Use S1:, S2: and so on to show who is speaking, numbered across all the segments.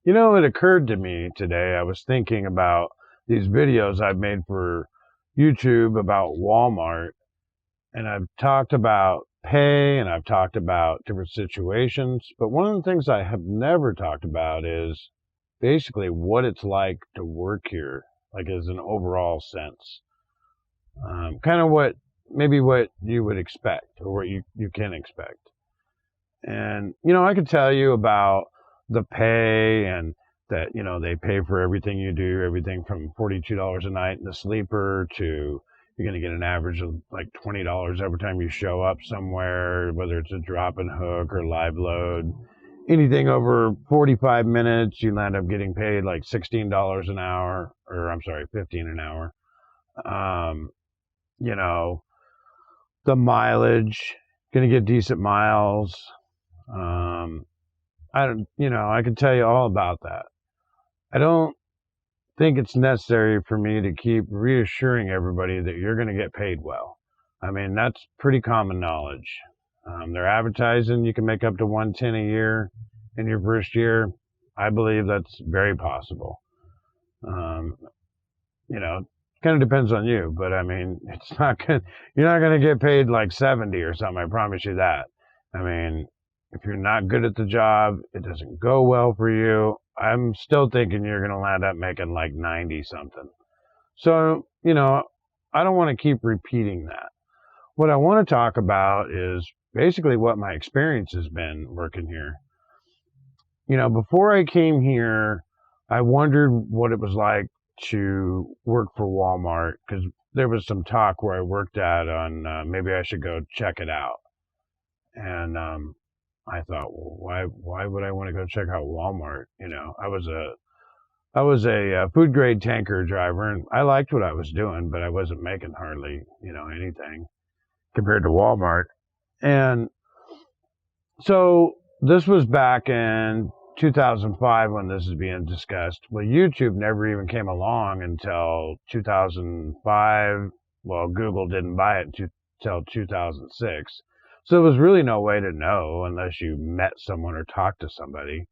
S1: You know, it occurred to me today. I was thinking about these videos I've made for YouTube about Walmart, and I've talked about pay and I've talked about different situations. But one of the things I have never talked about is basically what it's like to work here, like as an overall sense. Kind of maybe what you would expect or what you can expect. And, I could tell you about the pay and that, they pay for everything you do, everything from $42 a night in the sleeper to you're going to get an average of like $20 every time you show up somewhere, whether it's a drop and hook or live load. Anything over 45 minutes, you end up getting paid like $16 an hour, or I'm sorry, 15 an hour. Um, you know, the mileage, going to get decent miles. I don't, I can tell you all about that. I don't think it's necessary for me to keep reassuring everybody that you're going to get paid well. I mean, that's pretty common knowledge. They're advertising you can make up to 110 a year in your first year. I believe that's very possible. Um, kind of depends on you, but I mean, it's not good. You're not going to get paid like 70 or something. I promise you that. I mean, if you're not good at the job, it doesn't go well for you. I'm still thinking you're going to land up making like 90 something. So, I don't want to keep repeating that. What I want to talk about is basically what my experience has been working here. Before I came here, I wondered what it was like to work for Walmart because there was some talk where I worked at on maybe I should go check it out. And I thought, well, why would I want to go check out Walmart? I was a food grade tanker driver, and I liked what I was doing, but I wasn't making hardly anything compared to Walmart. And so this was back in 2005 when this is being discussed. Well, YouTube never even came along until 2005. Well, Google didn't buy it until 2006. So there was really no way to know unless you met someone or talked to somebody.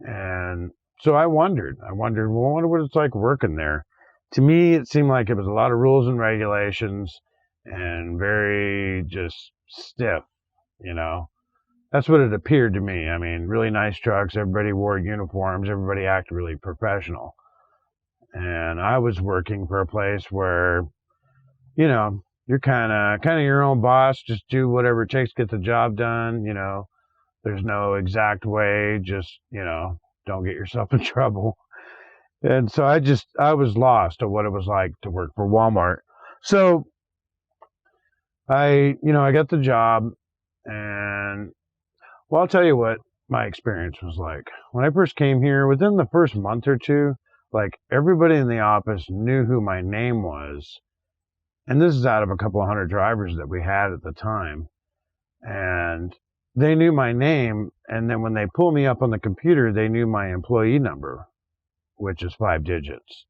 S1: And so I wondered, well, I wonder what it's like working there. To me, it seemed like it was a lot of rules and regulations and very just stiff, That's what it appeared to me. I mean, really nice trucks. Everybody wore uniforms. Everybody acted really professional. And I was working for a place where, you're kind of your own boss. Just do whatever it takes to get the job done. There's no exact way. Just, don't get yourself in trouble. And so I was lost at what it was like to work for Walmart. So I got the job, and well, I'll tell you what my experience was like. When I first came here, within the first month or two, like everybody in the office knew who my name was. And this is out of a couple of hundred drivers that we had at the time. And they knew my name. And then when they pulled me up on the computer, they knew my employee number, which is 5 digits.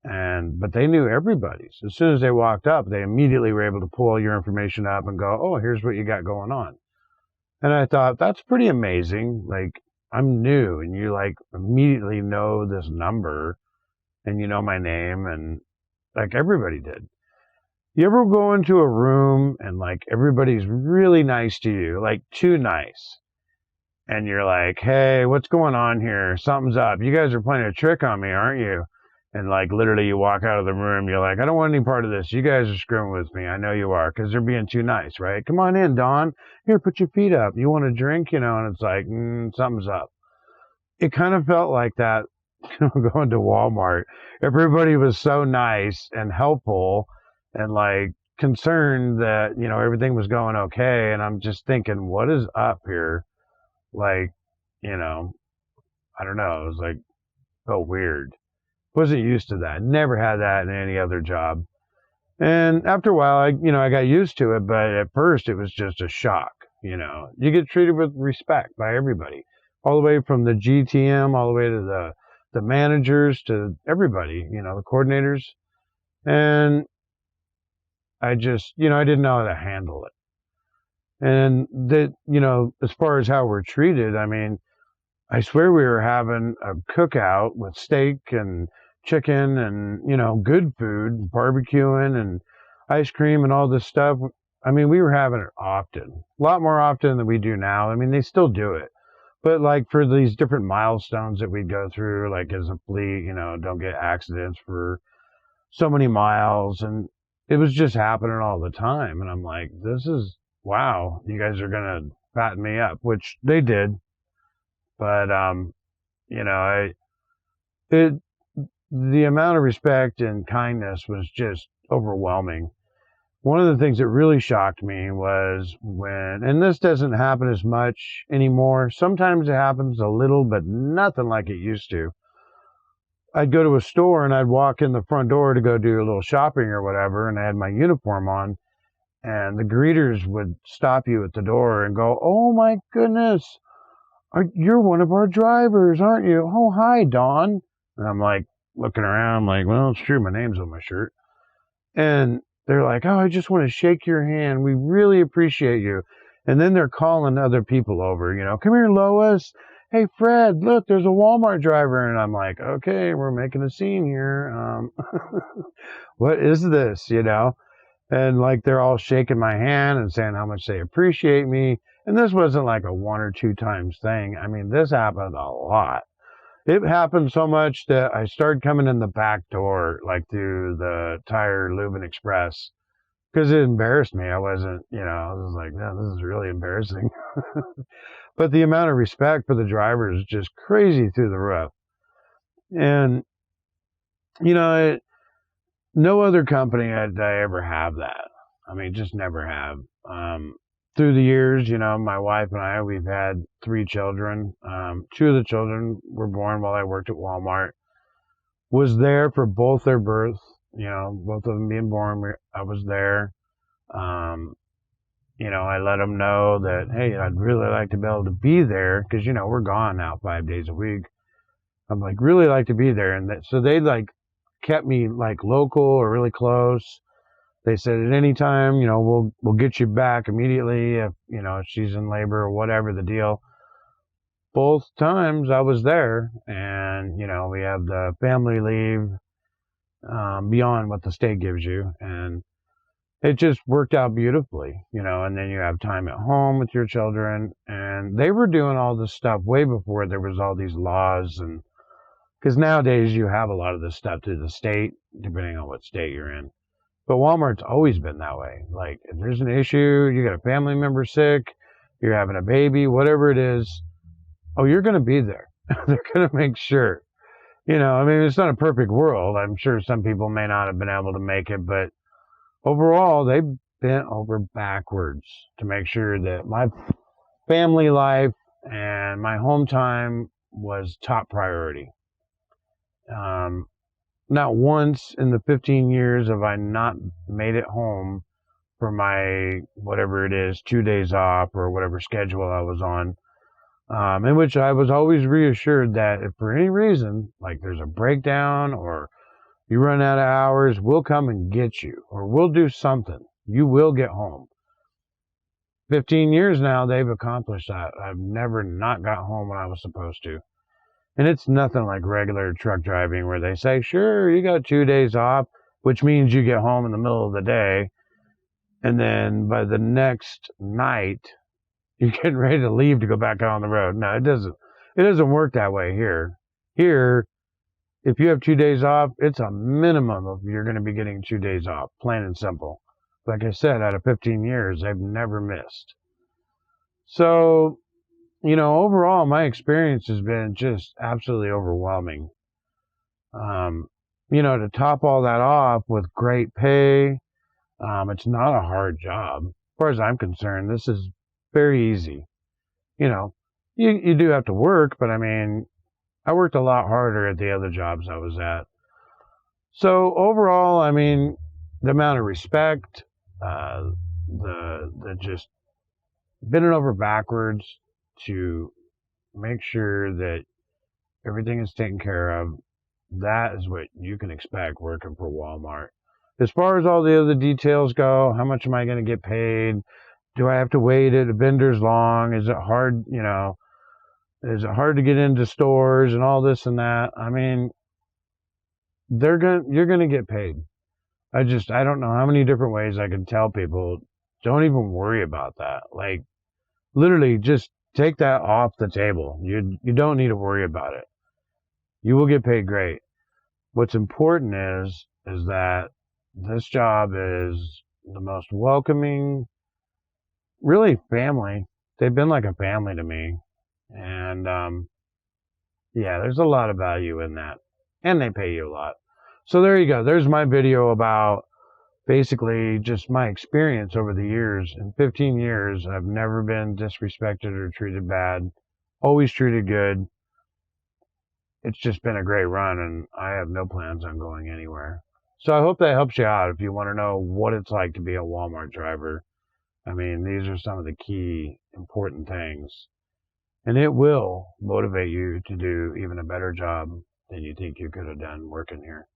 S1: But they knew everybody's. As soon as they walked up, they immediately were able to pull your information up and go, oh, here's what you got going on. And I thought, that's pretty amazing. Like, I'm new and you like immediately know this number and you know my name, and like everybody did. You ever go into a room and like everybody's really nice to you, like too nice, and you're like, hey, what's going on here? Something's up. You guys are playing a trick on me, aren't you? And like literally you walk out of the room, you're like, I don't want any part of this. You guys are screwing with me. I know you are, because they're being too nice, right? Come on in, Don. Here, put your feet up. You want a drink? And it's like, something's up. It kind of felt like that going to Walmart. Everybody was so nice and helpful and like concerned that, everything was going okay. And I'm just thinking, what is up here? Like, I don't know. It was like, felt weird. Wasn't used to that. Never had that in any other job. And after a while, I got used to it, but at first it was just a shock. You get treated with respect by everybody, all the way from the GTM, all the way to the managers, to everybody, the coordinators. And I just, I didn't know how to handle it. And that, as far as how we're treated, I mean, I swear we were having a cookout with steak and chicken and, good food, barbecuing and ice cream and all this stuff. I mean, we were having it often, a lot more often than we do now. I mean, they still do it. But like for these different milestones that we'd go through, like as a fleet, don't get accidents for so many miles. And it was just happening all the time. And I'm like, this is, wow, you guys are going to fatten me up, which they did. But, it, the amount of respect and kindness was just overwhelming. One of the things that really shocked me was and this doesn't happen as much anymore. Sometimes it happens a little, but nothing like it used to. I'd go to a store and I'd walk in the front door to go do a little shopping or whatever, and I had my uniform on, and the greeters would stop you at the door and go, "Oh my goodness, you're one of our drivers, aren't you? Oh, hi, Don." And I'm like looking around, I'm like, well, it's true, my name's on my shirt. And they're like, "Oh, I just want to shake your hand. We really appreciate you." And then they're calling other people over, "Come here, Lois. Hey, Fred, look, there's a Walmart driver." And I'm like, okay, we're making a scene here. What is this, And like they're all shaking my hand and saying how much they appreciate me. And this wasn't like a 1 or 2 times thing. I mean, this happened a lot. It happened so much that I started coming in the back door, like through the Tire Lube and Express, because it embarrassed me. I wasn't, I was like, no, this is really embarrassing. But the amount of respect for the drivers is just crazy through the roof. And, no other company did I ever have that. I mean, just never have. Through the years, my wife and I, we've had 3 children. 2 of the children were born while I worked at Walmart. Was there for both their births, both of them being born. I was there. I let them know that, hey, I'd really like to be able to be there because, we're gone now 5 days a week. I'm like, really like to be there. And so they like kept me like local or really close. They said at any time, we'll get you back immediately if, she's in labor or whatever the deal. Both times I was there, and, we have the family leave beyond what the state gives you. And it just worked out beautifully, and then you have time at home with your children. And they were doing all this stuff way before there was all these laws. And because nowadays you have a lot of this stuff through the state, depending on what state you're in. But Walmart's always been that way. Like, if there's an issue, you got a family member sick, you're having a baby, whatever it is, oh, you're going to be there. They're going to make sure. I mean, it's not a perfect world. I'm sure some people may not have been able to make it, but overall, they bent over backwards to make sure that my family life and my home time was top priority. Not once in the 15 years have I not made it home for my, whatever it is, 2 days off or whatever schedule I was on, in which I was always reassured that if for any reason, like there's a breakdown or you run out of hours, we'll come and get you, or we'll do something. You will get home. 15 years now, they've accomplished that. I've never not got home when I was supposed to. And it's nothing like regular truck driving where they say, sure, you got 2 days off, which means you get home in the middle of the day. And then by the next night, you're getting ready to leave to go back out on the road. No, it doesn't work that way here. Here, if you have 2 days off, it's a minimum of you're going to be getting 2 days off, plain and simple. Like I said, out of 15 years, I've never missed. So, overall, my experience has been just absolutely overwhelming. To top all that off with great pay, it's not a hard job. As far as I'm concerned, this is very easy. You do have to work, but I mean, I worked a lot harder at the other jobs I was at. So overall, I mean, the amount of respect, the just bending over backwards to make sure that everything is taken care of, that is what you can expect working for Walmart. As far as all the other details go, how much am I going to get paid? Do I have to wait at a vendor's long? Is it hard? Is it hard to get into stores and all this and that? I mean, you're gonna get paid. I don't know how many different ways I can tell people, don't even worry about that. Like, literally just take that off the table. You don't need to worry about it. You will get paid great. What's important is that this job is the most welcoming, really family. They've been like a family to me. And yeah, there's a lot of value in that. And they pay you a lot. So there you go. There's my video about basically just my experience over the years. In 15 years, I've never been disrespected or treated bad. Always treated good. It's just been a great run, and I have no plans on going anywhere. So I hope that helps you out if you want to know what it's like to be a Walmart driver. I mean, these are some of the key important things. And it will motivate you to do even a better job than you think you could have done working here.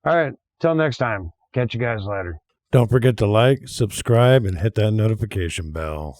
S1: All right, till next time. Catch you guys later.
S2: Don't forget to like, subscribe, and hit that notification bell.